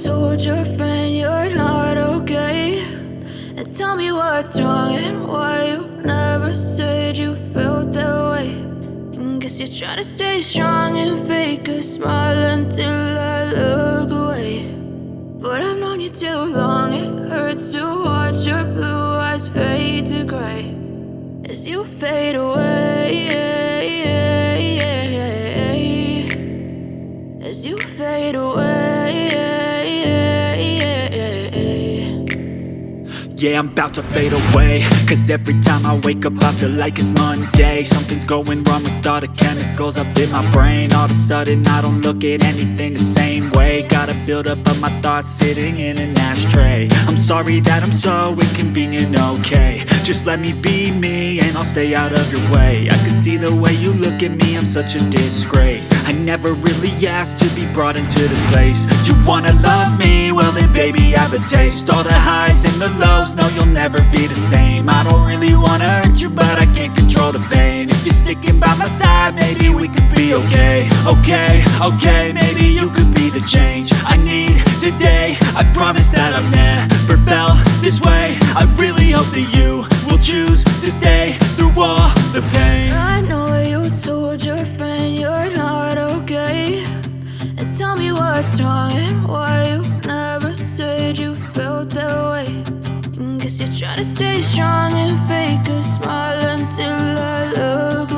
told your friend you're not okay, and tell me what's wrong and why you never said you felt that way. And guess you're trying to stay strong and fake a smile until I look away. But I've known you too long, it hurts to watch your blue eyes fade to gray as you fade away, as you fade away. Yeah, I'm about to fade away, cause every time I wake up I feel like it's Monday. Something's going wrong with all the chemicals up in my brain. All of a sudden I don't look at anything the same way. Gotta build up of my thoughts sitting in an ashtray. I'm sorry that I'm so inconvenient, okay. Just let me be me and I'll stay out of your way. I can see the way you look at me, I'm such a disgrace. I never really asked to be brought into this place. You wanna love me? Well then baby I have a taste. All the highs and the lows, no you'll never be the same. I don't really wanna hurt you but I can't control the pain. If you're sticking by my side maybe we could be okay. Okay, maybe you could be the change I need today. I promise that I've never felt this way. I really hope that you will choose to stay through all the pain. I know you told your friend you're not okay, and tell me what's wrong and why you never said you felt that way. And guess you're trying to stay strong and fake a smile until I look